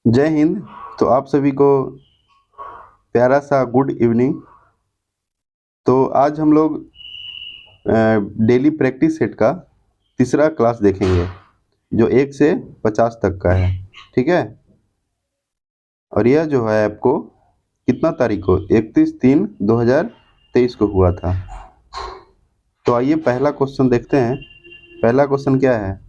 जय हिंद। तो आप सभी को प्यारा सा गुड इवनिंग। तो आज हम लोग डेली प्रैक्टिस सेट का तीसरा क्लास देखेंगे जो 1 से 50 तक का है। ठीक है। और यह जो है आपको कितना तारीख को 31/3/2023 को हुआ था। तो आइए पहला क्वेश्चन देखते हैं। पहला क्वेश्चन क्या है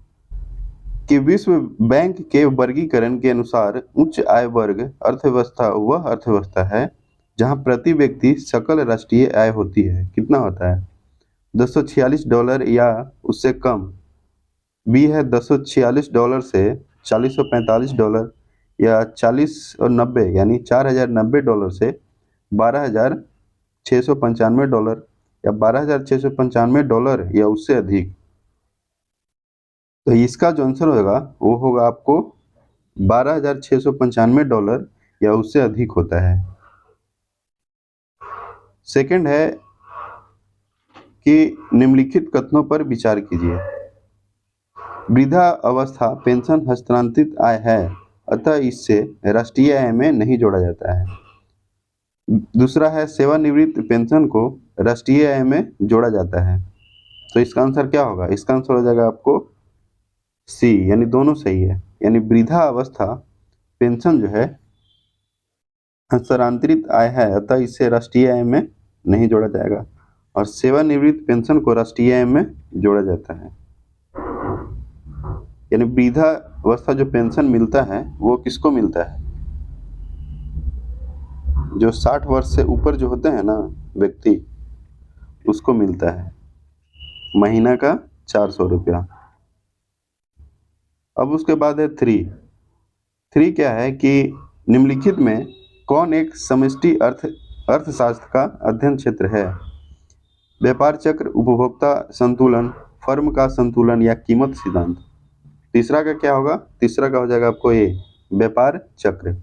कि विश्व बैंक के वर्गीकरण के अनुसार उच्च आय वर्ग अर्थव्यवस्था वह अर्थव्यवस्था है जहां प्रति व्यक्ति सकल राष्ट्रीय आय होती है। कितना होता है? $246 या उससे कम। बी है $246 से $445 या 40 और 90 यानी $4090 से $12,695 या $12,695 या उससे अधिक। तो इसका जो आंसर होगा वो होगा आपको $12,695 या उससे अधिक होता है। सेकंड है कि निम्नलिखित कथनों पर विचार कीजिए। वृद्धा अवस्था पेंशन हस्तांतरित आय है, अतः इससे राष्ट्रीय आय में नहीं जोड़ा जाता है। दूसरा है सेवानिवृत्त पेंशन को राष्ट्रीय आय में जोड़ा जाता है। तो इसका आंसर क्या होगा? इसका आंसर हो जाएगा आपको सी, यानी दोनों सही है। यानी वृद्धा अवस्था पेंशन जो है हस्तांतरित आय है, अतः इससे राष्ट्रीय आय में नहीं जोड़ा जाएगा, और सेवानिवृत्त पेंशन को राष्ट्रीय आय में जोड़ा जाता है। यानी वृद्धा अवस्था जो पेंशन मिलता है वो किसको मिलता है? जो 60 वर्ष से ऊपर जो होते हैं ना व्यक्ति, उसको मिलता है महीना का 400 रुपया। अब उसके बाद है थ्री क्या है कि निम्नलिखित में कौन एक समष्टि अर्थशास्त्र का अध्ययन क्षेत्र है? व्यापार चक्र, उपभोक्ता संतुलन, फर्म का संतुलन या कीमत सिद्धांत। तीसरा का क्या होगा? तीसरा का हो जाएगा आपको ये व्यापार चक्र।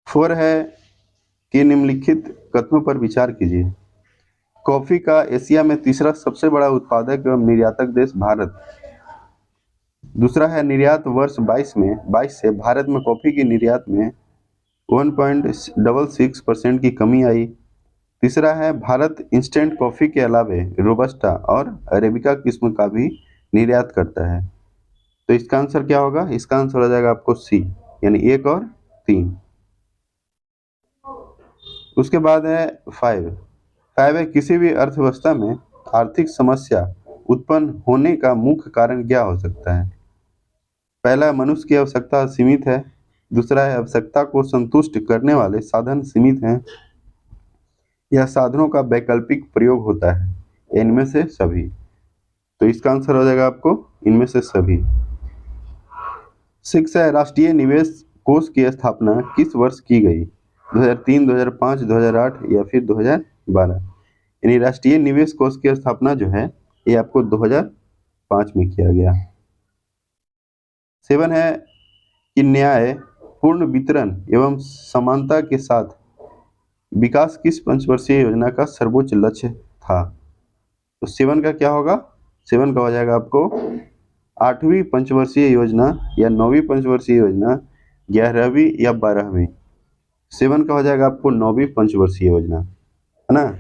4 है कि निम्नलिखित कथनों पर विचार कीजिए। कॉफी का एशिया में तीसरा सबसे बड़ा उत्पादक एवं निर्यातक देश भारत। दूसरा है निर्यात वर्ष 22 से भारत में कॉफी की निर्यात में 1.66% की कमी आई। तीसरा है भारत इंस्टेंट कॉफी के अलावे रोबस्टा और अरेबिका किस्म का भी निर्यात करता है। तो इसका आंसर क्या होगा? इसका आंसर हो जाएगा आपको सी, यानी 1 और 3। उसके बाद है 5 है किसी भी अर्थव्यवस्था में आर्थिक समस्या उत्पन्न होने का मुख्य कारण क्या हो सकता है? पहला, मनुष्य की आवश्यकता सीमित है। दूसरा है आवश्यकता को संतुष्ट करने वाले साधन सीमित हैं, यह साधनों का वैकल्पिक प्रयोग होता है, इनमें से सभी। तो इसका आंसर हो जाएगा आपको इनमें से सभी। 6 है राष्ट्रीय निवेश कोष की स्थापना किस वर्ष की गई? 2003, 2005, 2008 या फिर 2012। यानी राष्ट्रीय निवेश कोष की स्थापना जो है ये आपको 2005 में किया गया। 7 है कि न्याय, पूर्ण वितरण एवं समानता के साथ विकास किस पंचवर्षीय योजना का सर्वोच्च लक्ष्य था? तो 7 का क्या होगा? 7 का हो जाएगा आपको 8वीं पंचवर्षीय योजना या 9वीं पंचवर्षीय योजना, 11वीं या 12वीं। 7 का हो जाएगा आपको 9वीं पंचवर्षीय योजना, है ना।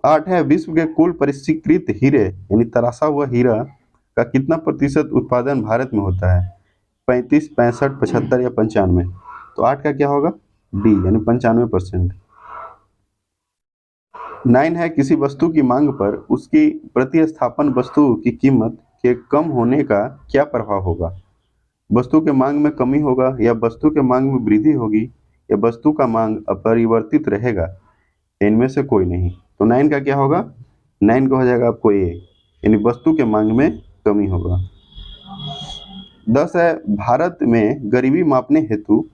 8 है विश्व के कुल परिष्कृत हीरे यानी तराशा हुआ हीरा का कितना प्रतिशत उत्पादन भारत में होता है? 35, 65, 75 या 95। तो 8 का क्या होगा? डी, यानी 95%। 9 है किसी वस्तु की मांग पर उसकी प्रतिस्थापन वस्तु की कीमत के कम होने का क्या प्रभाव होगा? वस्तु के मांग में कमी होगा, या वस्तु के मांग में वृद्धि होगी, या वस्तु का मांग अपरिवर्तित रहेगा, इनमें से कोई नहीं। तो 9 का क्या होगा? 9 का हो जाएगा आपको ए, यानी वस्तु के मांग में कमी होगा। 10 है भारत में गरीबी मापने हेतु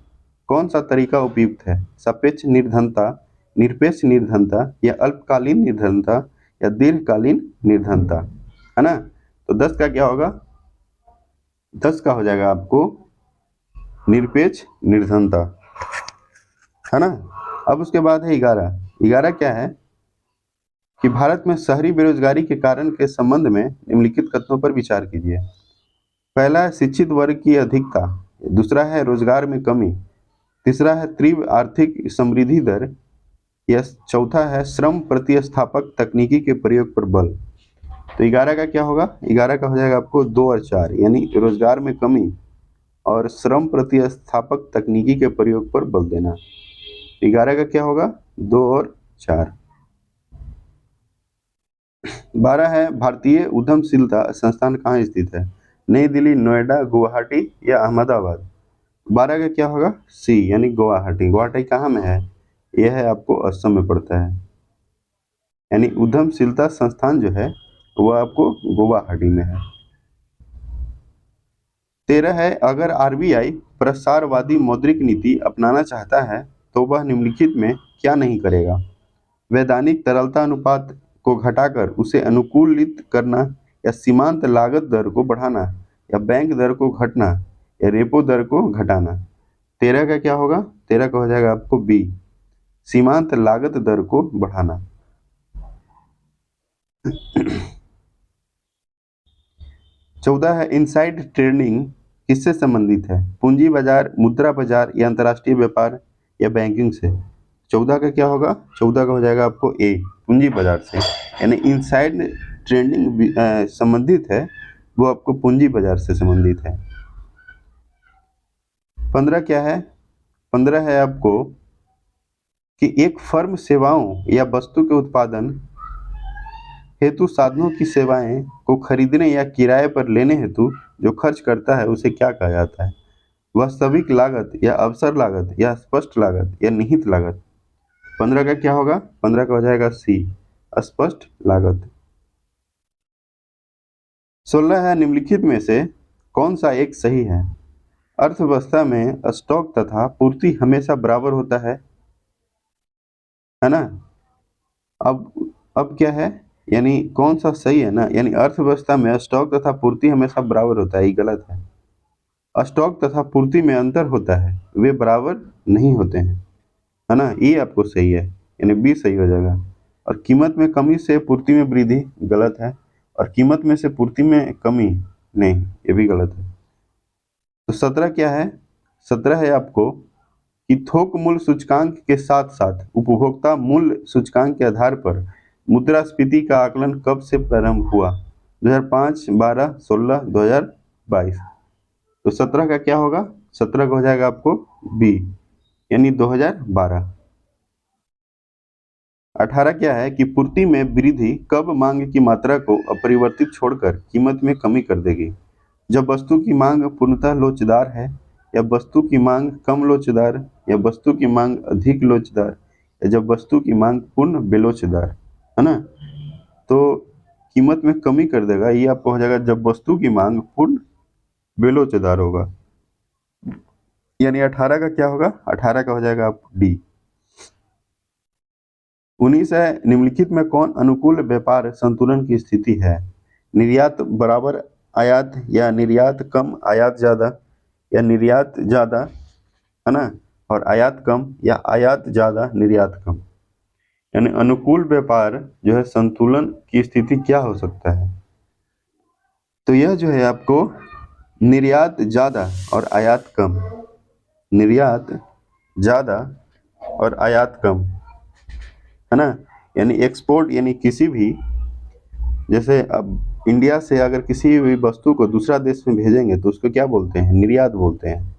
कौन सा तरीका उपयुक्त है? सापेक्ष निर्धनता, निरपेक्ष निर्धनता या अल्पकालीन निर्धनता या दीर्घकालीन निर्धनता, है ना। तो 10 का क्या होगा? 10 का हो जाएगा आपको निरपेक्ष निर्धनता, है ना। अब उसके बाद है 11 क्या है कि भारत में शहरी बेरोजगारी के कारण के संबंध में निम्नलिखित कथनों पर विचार कीजिए। पहला है शिक्षित वर्ग की अधिकता दूसरा है रोजगार में कमी, तीसरा है तीव्र आर्थिक समृद्धि दर, या चौथा है श्रम प्रतिस्थापक तकनीकी के प्रयोग पर बल। तो 11 का क्या होगा? 11 का हो जाएगा आपको 2 और 4, यानी रोजगार में कमी और श्रम प्रतिस्थापक तकनीकी के प्रयोग पर बल देना। 11 का क्या होगा? 2 और 4। 12 है भारतीय उद्यमशीलता संस्थान कहाँ स्थित है? नई दिल्ली, नोएडा, गुवाहाटी या अहमदाबाद। 12 का क्या होगा? सी, यानी गुवाहाटी। गुवाहाटी कहाँ में है? यह है आपको असम में पड़ता है, यानी उद्यमशीलता संस्थान जो है वो आपको गुवाहाटी में है। 13 है अगर आरबीआई प्रसारवादी मौद्रिक नीति अपनाना चाहता है तो वह निम्नलिखित में क्या नहीं करेगा? वैधानिक तरलता अनुपात को घटाकर उसे अनुकूलित करना, या सीमांत लागत दर को बढ़ाना, या बैंक दर को घटना, या रेपो दर को घटाना। 13 का क्या होगा? 13 का हो जाएगा आपको बी, सीमांत लागत दर को बढ़ाना। 14 है इनसाइड ट्रेडिंग किससे संबंधित है? पूंजी बाजार, मुद्रा बाजार, या अंतर्राष्ट्रीय व्यापार, या बैंकिंग से। 14 का क्या होगा? 14 का हो जाएगा आपको ए, पूंजी बाजार से, यानी इनसाइड ट्रेडिंग संबंधित है वो आपको पूंजी बाजार से संबंधित है। 15 क्या है? 15 है आपको कि एक फर्म सेवाओं या वस्तु के उत्पादन हेतु साधनों की सेवाएं को खरीदने या किराए पर लेने हेतु जो खर्च करता है उसे क्या कहा जाता है? वास्तविक लागत, या अवसर लागत, या स्पष्ट लागत, या निहित लागत। 15 का क्या होगा? 15 का हो जाएगा सी, स्पष्ट लागत। 16 है निम्नलिखित में से कौन सा एक सही है? अर्थव्यवस्था में स्टॉक तथा पूर्ति हमेशा बराबर होता है ना। अब क्या है, यानी कौन सा सही है ना, यानी अर्थव्यवस्था में स्टॉक तथा पूर्ति हमेशा बराबर होता है, ये गलत है। स्टॉक तथा पूर्ति में अंतर होता है, वे बराबर नहीं होते हैं, है ना, ये आपको सही है, यानी बी सही हो जाएगा। और कीमत में कमी से पूर्ति में वृद्धि गलत है, और कीमत में से पूर्ति में कमी नहीं, ये भी गलत है। तो 17 क्या है? 17 है आपको कि थोक मूल्य सूचकांक के साथ साथ उपभोक्ता मूल्य सूचकांक के आधार पर मुद्रास्फीति का आकलन कब से प्रारंभ हुआ? 2005, 12, 16, 2022। तो 17 का क्या होगा? 17 का हो जाएगा आपको बी, यानी 2012। 18 क्या है कि पूर्ति में वृद्धि कब मांग की मात्रा को अपरिवर्तित छोड़कर कीमत में कमी कर देगी? जब वस्तु की मांग पूर्णतः लोचदार है, या वस्तु की मांग कम लोचदार, या वस्तु की मांग अधिक लोचदार, या जब वस्तु की मांग पूर्ण बेलोचदार, है ना। तो कीमत में कमी कर देगा, ये आपको हो जाएगा जब वस्तु की मांग पूर्ण बेलोचदार होगा, यानी 18 का क्या होगा? 18 का हो जाएगा आप डी। 19 है निम्नलिखित में कौन अनुकूल व्यापार संतुलन की स्थिति है? निर्यात बराबर आयात, या निर्यात कम आयात ज्यादा, या निर्यात ज्यादा, है ना, और आयात कम, या आयात ज्यादा निर्यात कम। यानी अनुकूल व्यापार जो है संतुलन की स्थिति क्या हो सकता है? तो यह जो है आपको निर्यात ज्यादा और आयात कम, निर्यात ज्यादा और आयात कम, है ना। यानी एक्सपोर्ट, यानी किसी भी, जैसे अब इंडिया से अगर किसी भी वस्तु को दूसरा देश में भेजेंगे तो उसको क्या बोलते हैं? निर्यात बोलते हैं।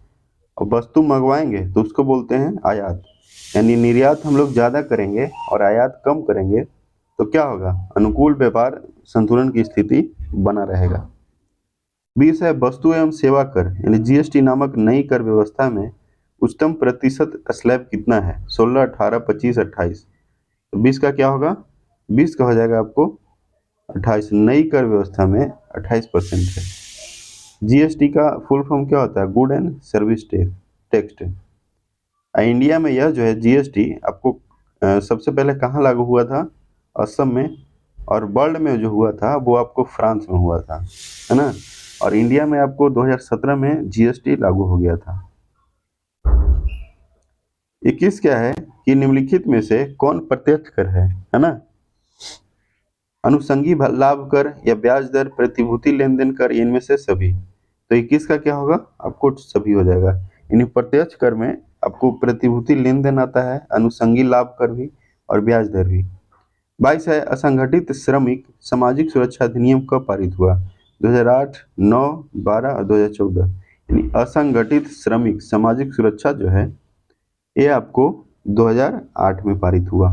और वस्तु मंगवाएंगे तो उसको बोलते हैं आयात। यानी निर्यात हम लोग ज़्यादा करेंगे और आयात कम करेंगे तो क्या होगा? अनुकूल व्यापार संतुलन की स्थिति बना रहेगा। 20 है वस्तु एवं सेवा कर, यानी जीएसटी नामक नई कर व्यवस्था में उच्चतम प्रतिशत स्लैब कितना है? 16, 18, 25, 28। तो 20 का क्या होगा? 20 का हो जाएगा आपको 28। नई कर व्यवस्था में 28% है। जीएसटी का फुल फॉर्म क्या होता है? Good and service tax. India में यह जो है जीएसटी आपको सबसे पहले कहाँ लागू हुआ था? असम में। और वर्ल्ड में जो हुआ था वो आपको फ्रांस में हुआ था, है ना। और इंडिया में आपको 2017 में जीएसटी लागू हो गया था। 21 क्या है कि निम्नलिखित में से कौन प्रत्यक्ष कर है ना। अनुषंगी लाभ कर, या ब्याज दर, प्रतिभूति लेन देन कर, इनमें से सभी। तो 21 का क्या होगा, आपको सभी हो जाएगा। यानी प्रत्यक्ष कर में आपको प्रतिभूति लेन देन आता है, अनुषंगी लाभ कर भी और ब्याज दर भी। 22 है असंगठित श्रमिक सामाजिक सुरक्षा अधिनियम कब पारित हुआ, 2008, 9, 12 और 2014। यानी असंगठित श्रमिक सामाजिक सुरक्षा जो है ये आपको 2008 में पारित हुआ।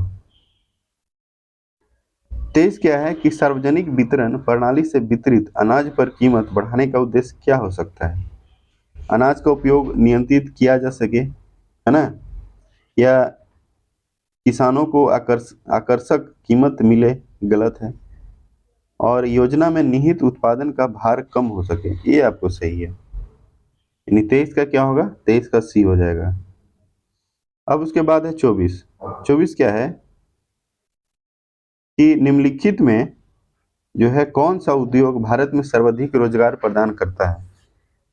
23 क्या है कि सार्वजनिक वितरण प्रणाली से वितरित अनाज पर कीमत बढ़ाने का उद्देश्य क्या हो सकता है, अनाज का उपयोग नियंत्रित किया जा सके, है ना, या किसानों को आकर्षक कीमत मिले, गलत है, और योजना में निहित उत्पादन का भार कम हो सके, ये आपको सही है। यानी 23 का क्या होगा, 23 का सी हो जाएगा। अब उसके बाद है 24। 24 क्या है कि निम्नलिखित में जो है कौन सा उद्योग भारत में सर्वाधिक रोजगार प्रदान करता है,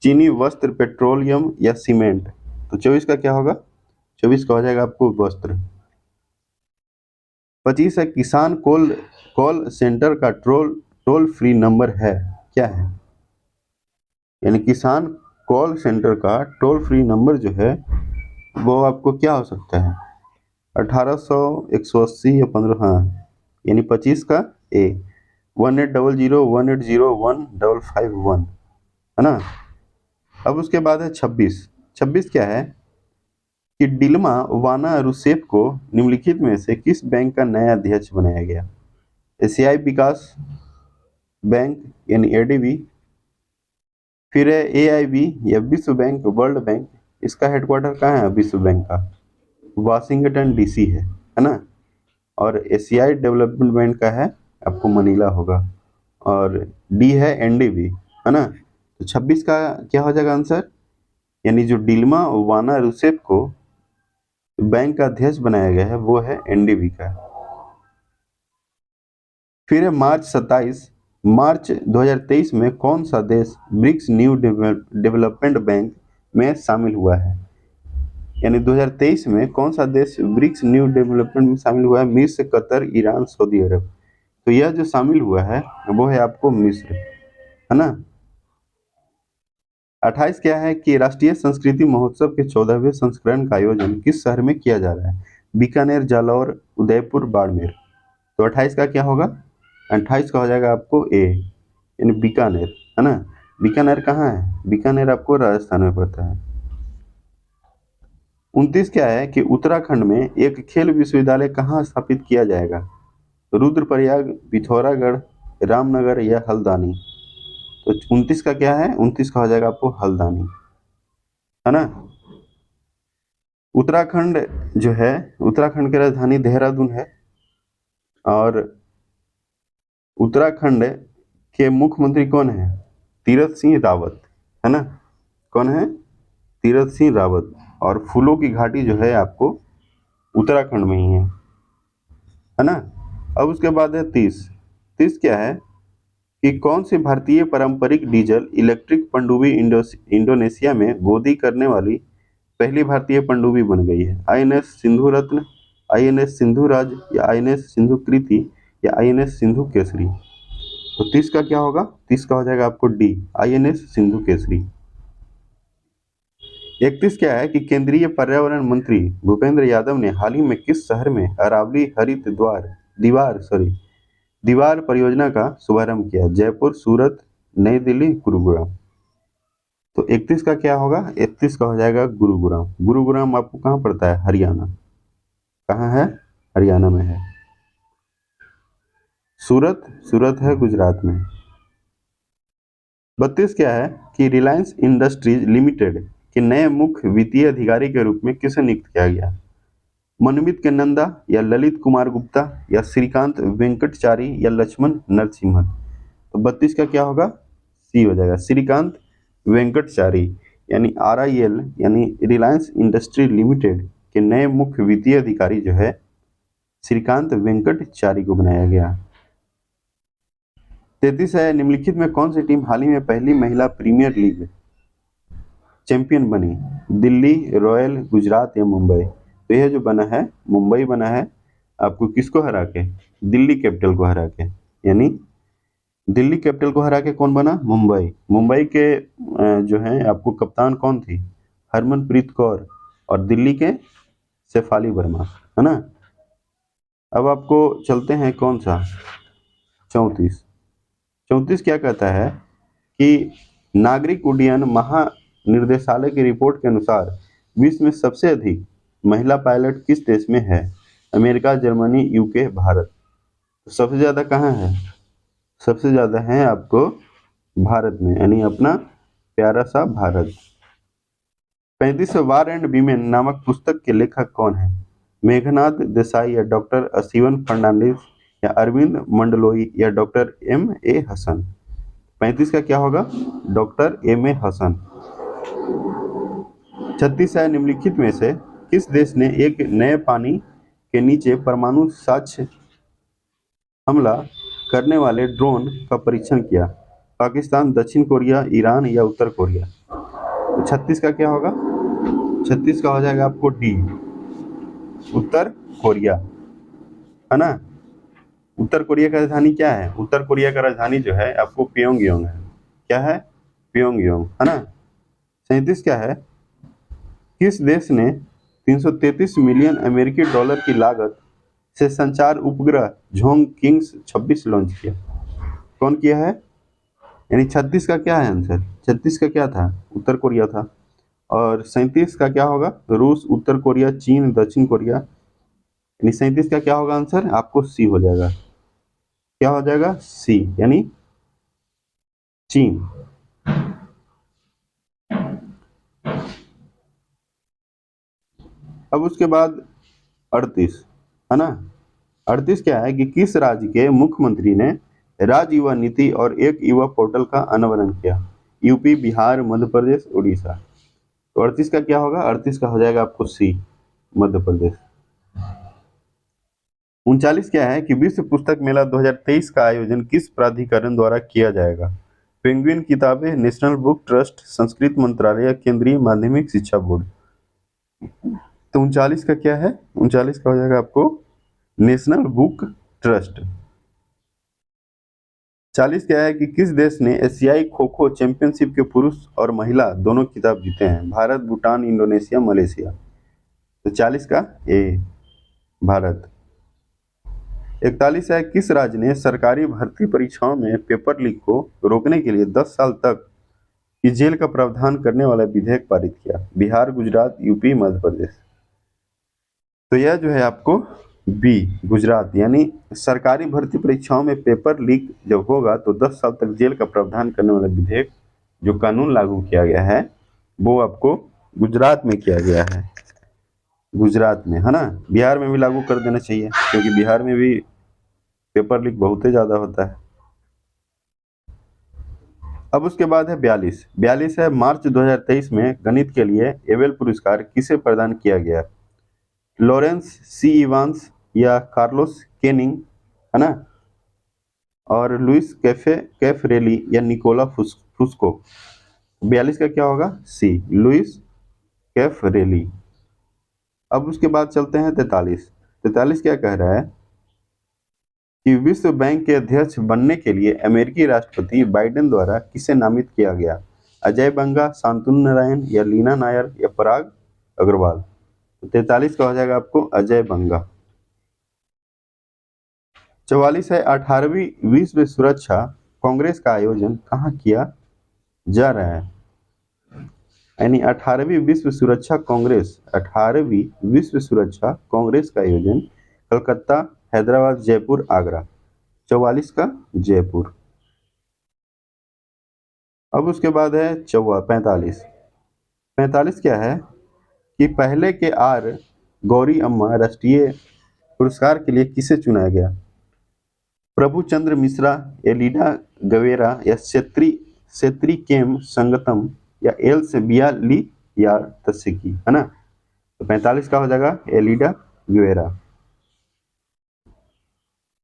चीनी, वस्त्र, पेट्रोलियम या सीमेंट। तो 24 का क्या होगा, 24 का हो जाएगा आपको वस्त्र। 25 है किसान कॉल सेंटर का टोल फ्री नंबर है, क्या है, यानी किसान कॉल सेंटर का टोल फ्री नंबर जो है वो आपको क्या हो सकता है, 1800, 180 या 15, हाँ, यानी 25 का ए, 1800 180 151 है ना। अब उसके बाद है 26। 26 क्या है कि डिल्मा वाना रूसेफ को निम्नलिखित में से किस बैंक का नया अध्यक्ष बनाया गया, एशियाई विकास बैंक यानी एडीबी, फिर है एआईबी या विश्व बैंक, वर्ल्ड बैंक। इसका हेडक्वार्टर कहाँ है विश्व बैंक का, वाशिंगटन डीसी है ना। और एशियाई डेवलपमेंट बैंक का है आपको मनीला होगा, और डी है एनडीबी, है ना। तो 26 का क्या हो जाएगा आंसर, यानी जो डिल्मा वाना रूसेफ को बैंक का अध्यक्ष बनाया गया है वो है एनडीबी का। फिर है मार्च 27। मार्च 2023 में कौन सा देश ब्रिक्स न्यू डेवलपमेंट बैंक में शामिल हुआ है, यानी 2023 में कौन सा देश ब्रिक्स न्यू डेवलपमेंट में शामिल हुआ है, मिस्र, कतर, ईरान, सऊदी अरब। तो यह जो शामिल हुआ है वो है आपको मिस्र, है ना। 28 क्या है कि राष्ट्रीय संस्कृति महोत्सव के 14वें संस्करण का आयोजन किस शहर में किया जा रहा है, बीकानेर, जालौर, उदयपुर, बाड़मेर। तो 28 का क्या होगा, 28 का हो जाएगा आपको ए, यानी बीकानेर, है ना। बीकानेर कहाँ है, बीकानेर आपको राजस्थान में पड़ता है। 29 क्या है कि उत्तराखंड में एक खेल विश्वविद्यालय कहाँ स्थापित किया जाएगा, रुद्रप्रयाग, पिथौरागढ़, रामनगर या हल्द्वानी। तो 29 का क्या है, 29 का हो जाएगा आपको हल्द्वानी, है ना। उत्तराखंड जो है, उत्तराखंड की राजधानी देहरादून है, और उत्तराखंड के मुख्यमंत्री कौन है, तीरथ सिंह रावत, है ना। कौन है, तीरथ सिंह रावत। और फूलों की घाटी जो है आपको उत्तराखंड में ही है ना। अब उसके बाद है 30। 30 क्या है कि कौन सी भारतीय पारंपरिक डीजल इलेक्ट्रिक पनडुब्बी इंडोनेशिया में गोदी करने वाली पहली भारतीय पनडुब्बी बन गई है, आईएनएस सिंधु रत्न, आईएनएस सिंधु राज, या आईएनएस सिंधु कृति, या आईएनएस सिंधु केसरी। तो 30 का क्या होगा, 30 का हो जाएगा आपको डी, आईएनएस सिंधु केसरी। 31 क्या है कि केंद्रीय पर्यावरण मंत्री भूपेंद्र यादव ने हाल ही में किस शहर में अरावली हरित दीवार परियोजना का शुभारंभ किया, जयपुर, सूरत, नई दिल्ली, गुरुग्राम। तो 31 का क्या होगा, 31 का हो जाएगा गुरुग्राम। गुरुग्राम आपको कहाँ पड़ता है, हरियाणा। कहाँ है, हरियाणा में है। सूरत है गुजरात में। 32 क्या है कि रिलायंस इंडस्ट्रीज लिमिटेड के नए मुख्य वित्तीय अधिकारी के रूप में किसे नियुक्त किया गया, मनमित के नंदा, या ललित कुमार गुप्ता, या श्रीकांत वेंकटचारी, या लक्ष्मण नरसिम्हन। तो 32 का क्या होगा, सी हो जाएगा, श्रीकांत वेंकटचारी। यानी आरआईएल यानी रिलायंस इंडस्ट्री लिमिटेड के नए मुख्य वित्तीय अधिकारी जो है श्रीकांत वेंकटचारी को बनाया गया। 33 है निम्नलिखित में कौन सी टीम हाल ही में पहली महिला प्रीमियर लीग चैंपियन बनी, दिल्ली, रॉयल, गुजरात या मुंबई। तो यह जो बना है मुंबई बना है, आपको किसको हरा के, दिल्ली कैपिटल को हरा के। यानी दिल्ली कैपिटल को हरा के कौन बना? मुंबई। मुंबई के जो है आपको कप्तान कौन थी? हरमनप्रीत कौर। और दिल्ली के शेफाली वर्मा, है ना। अब आपको चलते हैं कौन सा 34। 34 क्या कहता है कि नागरिक उड्डयन महानिर्देशालय की रिपोर्ट के अनुसार विश्व में सबसे अधिक महिला पायलट किस देश में है? America, Germany, UK, Bharat. तो सबसे ज्यादा कहाँ है? सबसे ज्यादा है आपको भारत में, यानी अपना प्यारा सा भारत। 35 वार एंड वीमेन नामक पुस्तक के लेखक कौन है? मेघनाथ देसाई या डॉक्टर शिवन फर्नांडिस या अरविंद मंडलोई या डॉक्टर M.A. हसन। 35 का क्या होगा? Doctor M.A. हसन। 36 है निम्नलिखित में से किस देश ने एक नए पानी के नीचे परमाणु साक्ष्य हमला करने वाले ड्रोन का परीक्षण किया? पाकिस्तान, दक्षिण कोरिया, ईरान या उत्तर कोरिया। तो 36 का क्या होगा? 36 का हो जाएगा आपको डी, उत्तर कोरिया, है ना। उत्तर कोरिया का राजधानी क्या है? उत्तर कोरिया का राजधानी जो है आपको प्योंगयांग है। क्या है? प्योंगयांग, है ना। 37 क्या है? किस देश ने 333 मिलियन अमेरिकी डॉलर की लागत से संचार उपग्रह झोंग किंग्स 26 लॉन्च किया? कौन किया है? यानी 36 का क्या है आंसर? 36 का क्या था? उत्तर कोरिया था। और 37 का क्या होगा? रूस, उत्तर कोरिया, चीन, दक्षिण कोरिया। यानी 37 का क्या होगा आंसर? आपको सी हो जाएगा। क्या हो जाएगा? सी, यानी चीन। अब उसके बाद 38, है ना। 38 क्या है कि किस राज्य के मुख्यमंत्री ने राज्य युवा नीति और एक युवा पोर्टल का अनावरण किया? यूपी, बिहार, मध्य प्रदेश, उड़ीसा। तो 38 का क्या होगा? 38 का हो जाएगा आपको सी, मध्य प्रदेश। 39 क्या है कि विश्व पुस्तक मेला 2023 का आयोजन किस प्राधिकरण द्वारा किया जाएगा? पेंगुइन किताबें, नेशनल बुक ट्रस्ट, संस्कृत मंत्रालय या केंद्रीय माध्यमिक शिक्षा बोर्ड। तो 39 का क्या है? 39 का हो जाएगा आपको नेशनल बुक ट्रस्ट। 40 क्या है कि किस देश ने एशियाई खो खो चैंपियनशिप के पुरुष और महिला दोनों खिताब जीते हैं? Bharat, Bhutan, Indonesia, Malaysia. तो 40 का ए, भारत। 41 है किस राज्य ने सरकारी भर्ती परीक्षाओं में पेपर लीक को रोकने के लिए 10 साल तक की जेल का प्रावधान करने वाला विधेयक पारित किया? बिहार, गुजरात, यूपी, मध्य प्रदेश। तो यह जो है आपको बी, गुजरात। यानी सरकारी भर्ती परीक्षाओं में पेपर लीक जब होगा तो 10 साल तक जेल का प्रावधान करने वाला विधेयक जो कानून लागू किया गया है वो आपको गुजरात में किया गया है। गुजरात में, है ना। बिहार में भी लागू कर देना चाहिए क्योंकि बिहार में भी पेपर लीक बहुत ही ज्यादा होता है। अब उसके बाद है 42। 42 है मार्च 2023 में गणित के लिए एबेल पुरस्कार किसे प्रदान किया गया? लॉरेंस सी इवांस या कार्लोस केनिंग, है ना। और लुइस कैफरेली या निकोला फुस्को। 42 का क्या होगा? सी, लुइस कैफरेली। अब उसके बाद चलते हैं 43। 43 क्या कह रहा है कि विश्व बैंक के अध्यक्ष बनने के लिए अमेरिकी राष्ट्रपति बाइडेन द्वारा किसे नामित किया गया? अजय बंगा, शांतनु नारायण या लीना नायर या पराग अग्रवाल। तो 43 का हो जाएगा आपको अजय बंगा। 44 है 18वीं विश्व सुरक्षा कांग्रेस का आयोजन कहाँ किया जा रहा है? यानी 18वीं विश्व सुरक्षा कांग्रेस, 18वीं विश्व सुरक्षा कांग्रेस का आयोजन कलकत्ता, हैदराबाद, जयपुर, आगरा। 44 का जयपुर। अब उसके बाद है 45। 45 क्या है कि पहले के आर गौरी अम्मा राष्ट्रीय पुरस्कार के लिए किसे चुना गया? प्रभु चंद्र मिश्रा, एलिडा गवेरा या सेत्री केम संगतम या एल्स बियाली या तस्की, है ना। तो 45 का हो जाएगा एलिडा गवेरा।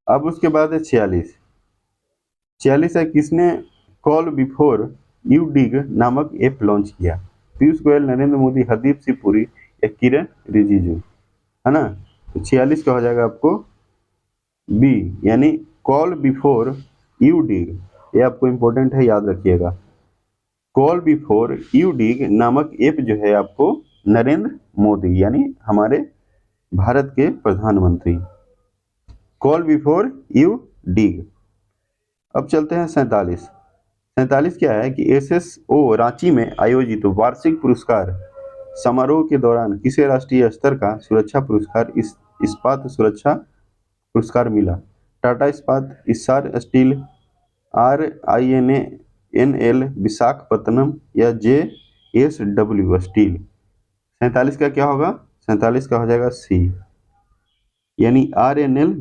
अब उसके बाद है 46। 46 है किसने कॉल बिफोर यू डिग नामक ऐप लॉन्च किया? पीयूष गोयल, नरेंद्र मोदी, हरदीप सिंह पुरी या किरण रिजिजू, है ना। तो 46 का हो जाएगा आपको बी, यानी कॉल बिफोर यू डिग। ये आपको इंपॉर्टेंट है, याद रखिएगा। कॉल बिफोर यू डिग नामक ऐप जो है आपको नरेंद्र मोदी यानी हमारे भारत के प्रधानमंत्री। Call before you dig. अब चलते हैं 47। 47 क्या है कि एसएसओ रांची में आयोजित वार्षिक पुरस्कार समारोह के दौरान किसे राष्ट्रीय स्तर का सुरक्षा पुरस्कार इस्पात सुरक्षा पुरस्कार मिला? टाटा इस्पात, इस्सार स्टील, RINL विशाखापत्तनम या JSW स्टील। 47 का क्या होगा? 47 का हो जाएगा सी, यानी RNL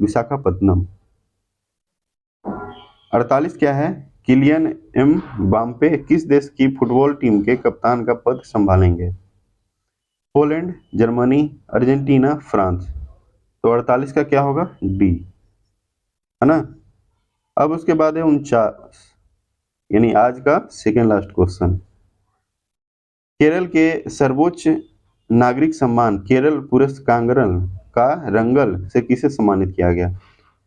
विशाखापत्तनम। 48 क्या है? किलियन एम्बाप्पे किस देश की फुटबॉल टीम के कप्तान का पद संभालेंगे? Poland, Germany, Argentina, France. तो 48 का क्या होगा? डी, है ना। अब उसके बाद है 49, यानी आज का सेकेंड लास्ट क्वेश्चन। केरल के सर्वोच्च नागरिक सम्मान केरल पुरस्कांगरल का रंगल से किसे सम्मानित किया गया?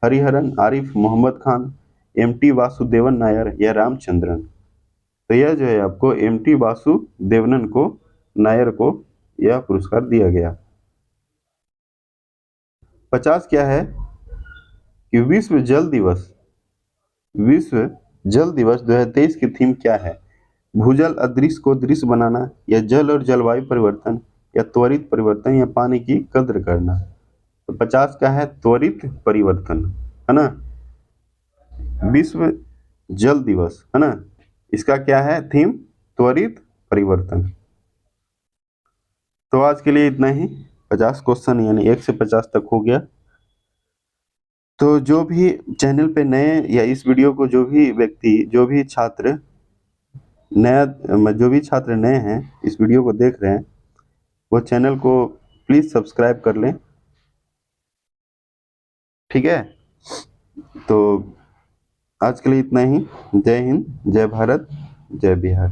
हरिहरन, आरिफ मोहम्मद खान, MT वासुदेवन नायर या रामचंद्रन। तो यह जो है आपको MT वासुदेवनन को नायर को यह पुरस्कार दिया गया। 50 क्या है कि विश्व जल दिवस 2023 की थीम क्या है? भूजल अदृश्य को दृश्य बनाना, या जल और जलवायु परिवर्तन, या त्वरित परिवर्तन, या पानी की कद्र करना। तो 50 का है त्वरित परिवर्तन, है ना। विश्व जल दिवस, है ना, इसका क्या है थीम? त्वरित परिवर्तन। तो आज के लिए इतना ही। 50 क्वेश्चन यानी 1 से 50 तक हो गया। तो जो भी चैनल पे नए या इस वीडियो को जो भी छात्र नए हैं इस वीडियो को देख रहे हैं, वो चैनल को प्लीज सब्सक्राइब कर लें, ठीक है। तो आज के लिए इतना ही। जय हिंद, जय भारत, जय बिहार।